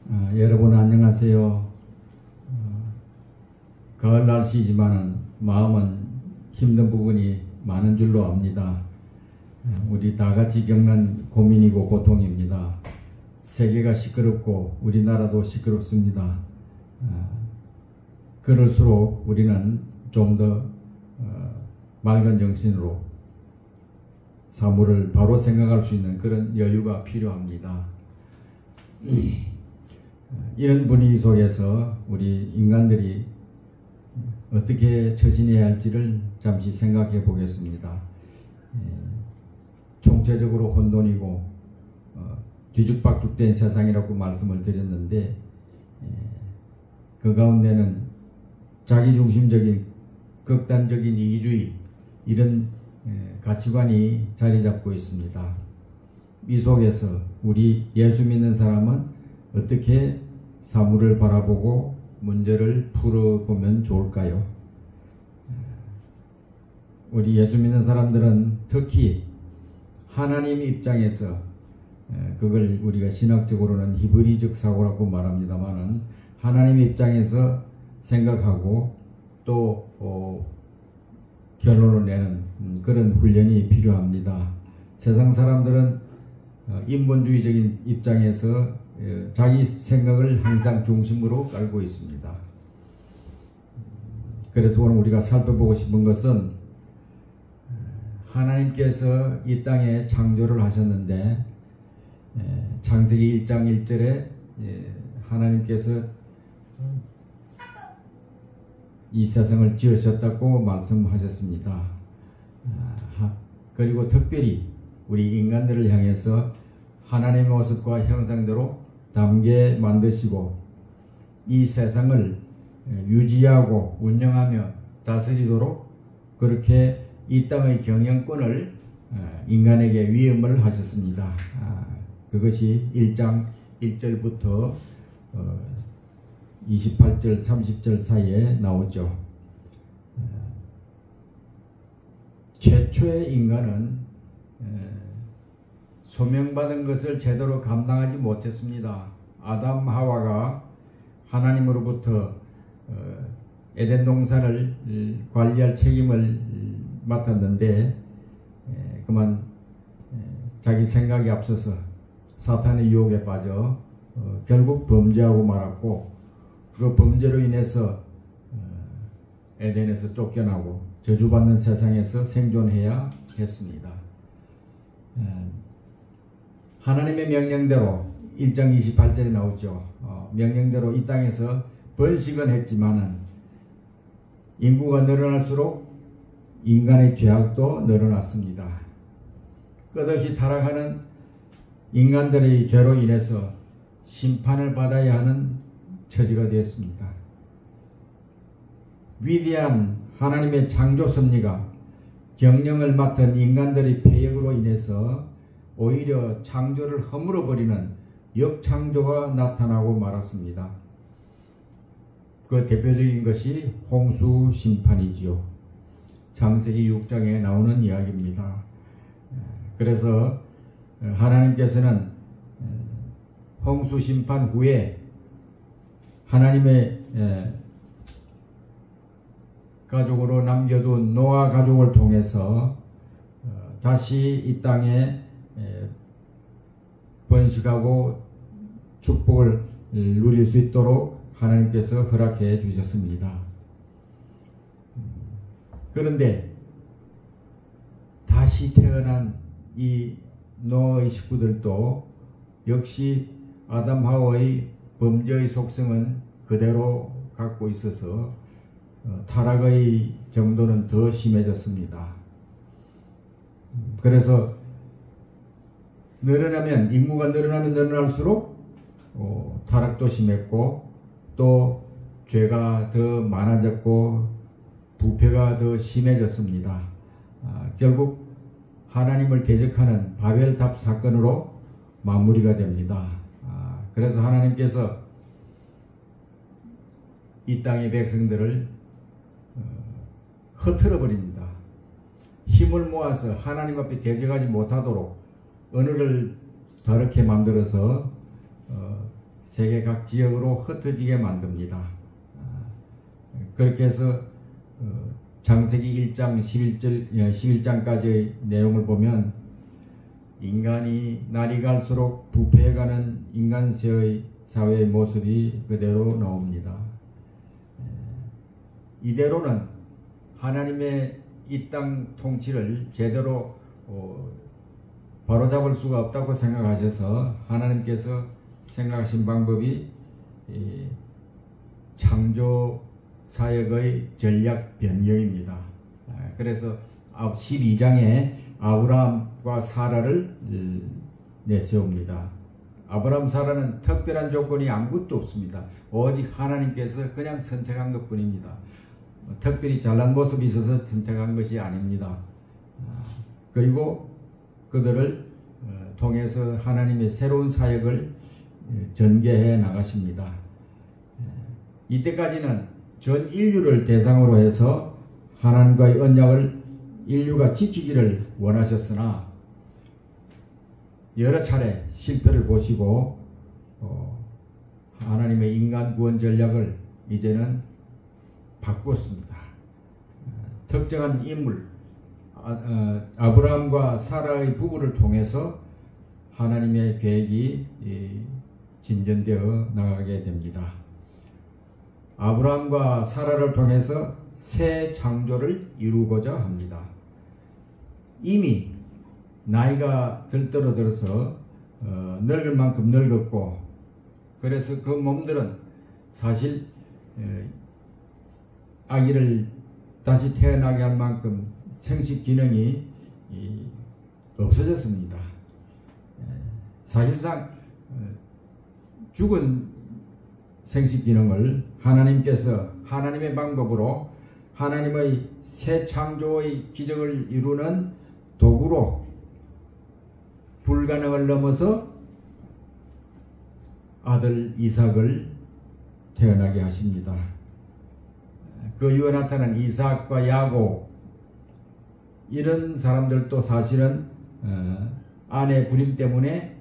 여러분 안녕하세요. 가을 날씨지만은 마음은 힘든 부분이 많은 줄로 압니다. 우리 다 같이 겪는 고민이고 고통입니다. 세계가 시끄럽고 우리나라도 시끄럽습니다. 그럴수록 우리는 좀 더 맑은 정신으로 사물을 바로 생각할 수 있는 그런 여유가 필요합니다. 이런 분위기 속에서 우리 인간들이 어떻게 처신해야 할지를 잠시 생각해 보겠습니다. 총체적으로 혼돈이고 뒤죽박죽된 세상이라고 말씀을 드렸는데, 그 가운데는 자기중심적인 극단적인 이기주의, 이런 가치관이 자리 잡고 있습니다. 이 속에서 우리 예수 믿는 사람은 어떻게 사물을 바라보고 문제를 풀어보면 좋을까요? 우리 예수 믿는 사람들은 특히 하나님 입장에서, 그걸 우리가 신학적으로는 히브리적 사고라고 말합니다만은, 하나님 입장에서 생각하고 또 결론을 내는 그런 훈련이 필요합니다. 세상 사람들은 인본주의적인 입장에서 자기 생각을 항상 중심으로 깔고 있습니다. 그래서 오늘 우리가 살펴보고 싶은 것은, 하나님께서 이 땅에 창조를 하셨는데, 창세기 1장 1절에 하나님께서 이 세상을 지으셨다고 말씀하셨습니다. 그리고 특별히 우리 인간들을 향해서 하나님의 모습과 형상대로 담게 만드시고 이 세상을 유지하고 운영하며 다스리도록 그렇게 이 땅의 경영권을 인간에게 위임을 하셨습니다. 그것이 1장 1절부터 28절 30절 사이에 나오죠. 최초의 인간은 소명받은 것을 제대로 감당하지 못했습니다. 아담 하와가 하나님으로부터 에덴 동산을 관리할 책임을 맡았는데, 그만 자기 생각에 앞서서 사탄의 유혹에 빠져 결국 범죄하고 말았고, 그 범죄로 인해서 에덴에서 쫓겨나고 저주받는 세상에서 생존해야 했습니다. 하나님의 명령대로 1장 28절에 나오죠. 명령대로 이 땅에서 번식은 했지만은 인구가 늘어날수록 인간의 죄악도 늘어났습니다. 끝없이 타락하는 인간들의 죄로 인해서 심판을 받아야 하는 처지가 되었습니다. 위대한 하나님의 창조 섭리가 경영을 맡은 인간들의 폐역으로 인해서 오히려 창조를 허물어버리는 역창조가 나타나고 말았습니다. 그 대표적인 것이 홍수 심판이지요. 창세기 6장에 나오는 이야기입니다. 그래서 하나님께서는 홍수 심판 후에 하나님의 가족으로 남겨둔 노아 가족을 통해서 다시 이 땅에 번식하고 축복을 누릴 수 있도록 하나님께서 허락해 주셨습니다. 그런데 다시 태어난 이 노아의 식구들도 역시 아담 하와의 범죄의 속성은 그대로 갖고 있어서 타락의 정도는 더 심해졌습니다. 그래서 인구가 늘어나면 늘어날수록 타락도 심했고, 또 죄가 더 많아졌고 부패가 더 심해졌습니다. 결국 하나님을 대적하는 바벨탑 사건으로 마무리가 됩니다. 그래서 하나님께서 이 땅의 백성들을 흐트러 버립니다. 힘을 모아서 하나님 앞에 대적하지 못하도록 언어를 다르게 만들어서 세계 각 지역으로 흩어지게 만듭니다. 그렇게 해서 창세기 1장 11장까지의 내용을 보면 인간이 날이 갈수록 부패해가는 인간세의 사회의 모습이 그대로 나옵니다. 이대로는 하나님의 이 땅 통치를 제대로 바로잡을 수가 없다고 생각하셔서 하나님께서 생각하신 방법이 창조 사역의 전략 변경입니다. 그래서 12장에 아브라함과 사라를 내세웁니다. 아브라함 사라는 특별한 조건이 아무것도 없습니다. 오직 하나님께서 그냥 선택한 것 뿐입니다. 특별히 잘난 모습이 있어서 선택한 것이 아닙니다. 그리고 그들을 통해서 하나님의 새로운 사역을 전개해 나가십니다. 이때까지는 전 인류를 대상으로 해서 하나님과의 언약을 인류가 지키기를 원하셨으나 여러 차례 실패를 보시고 하나님의 인간 구원 전략을 이제는 바꾸었습니다. 특정한 인물 아브라함과 사라의 부부를 통해서 하나님의 계획이 진전되어 나가게 됩니다. 아브라함과 사라를 통해서 새 창조를 이루고자 합니다. 이미 나이가 들어서 늙을 만큼 늙었고 그래서 그 몸들은 사실 아기를 다시 태어나게 할 만큼 생식 기능이 없어졌습니다. 사실상 죽은 생식 기능을 하나님께서 하나님의 방법으로 하나님의 새 창조의 기적을 이루는 도구로 불가능을 넘어서 아들 이삭을 태어나게 하십니다. 그 이후에 나타난 이삭과 야곱 이런 사람들도 사실은 아내 불임 때문에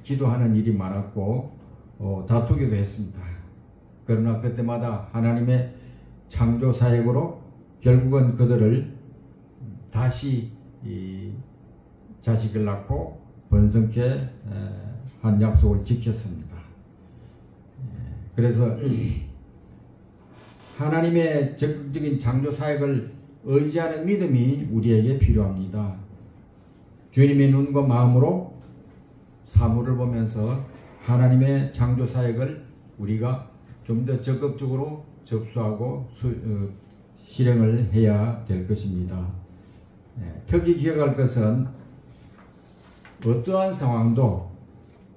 기도하는 일이 많았고 다투기도 했습니다. 그러나 그때마다 하나님의 창조 사역으로 결국은 그들을 다시 자식을 낳고 번성케 한 약속을 지켰습니다. 그래서 하나님의 적극적인 창조 사역을 의지하는 믿음이 우리에게 필요합니다. 주님의 눈과 마음으로 사물을 보면서 하나님의 창조 사역을 우리가 좀 더 적극적으로 접수하고 실행을 해야 될 것입니다. 특히 기억할 것은 어떠한 상황도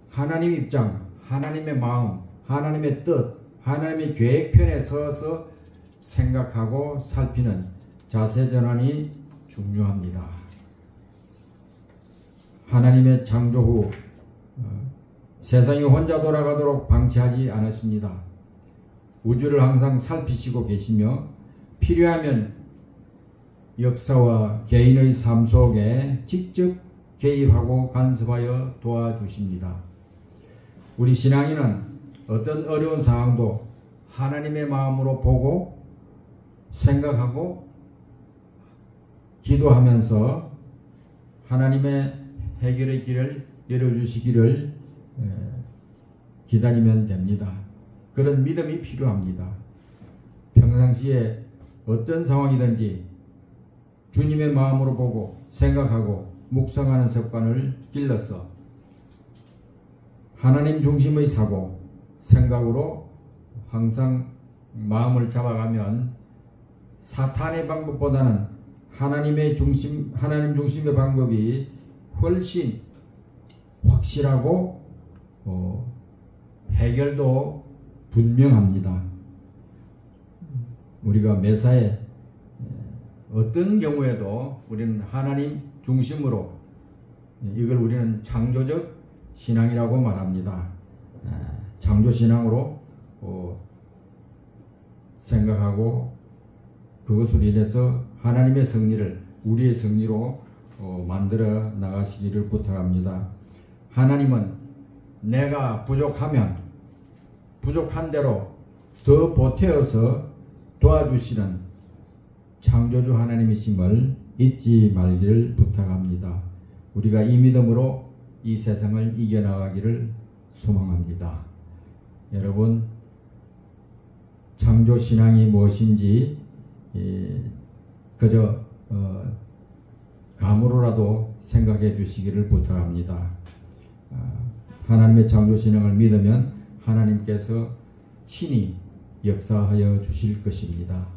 하나님 입장, 하나님의 마음, 하나님의 뜻, 하나님의 계획편에 서서 생각하고 살피는 자세 전환이 중요합니다. 하나님의 창조 후 세상이 혼자 돌아가도록 방치하지 않았습니다. 우주를 항상 살피시고 계시며 필요하면 역사와 개인의 삶 속에 직접 개입하고 간섭하여 도와주십니다. 우리 신앙인은 어떤 어려운 상황도 하나님의 마음으로 보고 생각하고 기도하면서 하나님의 해결의 길을 열어주시기를 기다리면 됩니다. 그런 믿음이 필요합니다. 평상시에 어떤 상황이든지 주님의 마음으로 보고 생각하고 묵상하는 습관을 길러서 하나님 중심의 사고, 생각으로 항상 마음을 잡아가면 사탄의 방법보다는 하나님 중심의 방법이 훨씬 확실하고 해결도 분명합니다. 우리가 매사에 어떤 경우에도 우리는 하나님 중심으로 이걸 우리는 창조적 신앙이라고 말합니다. 창조신앙으로 생각하고 그것으로 인해서 하나님의 승리를 우리의 승리로 만들어 나가시기를 부탁합니다. 하나님은 내가 부족하면 부족한 대로 더 보태어서 도와주시는 창조주 하나님이심을 잊지 말기를 부탁합니다. 우리가 이 믿음으로 이 세상을 이겨나가기를 소망합니다. 여러분, 창조신앙이 무엇인지 그저 감으로라도 생각해 주시기를 부탁합니다. 하나님의 창조신앙을 믿으면 하나님께서 친히 역사하여 주실 것입니다.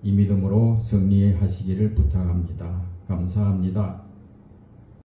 이 믿음으로 승리하시기를 부탁합니다. 감사합니다.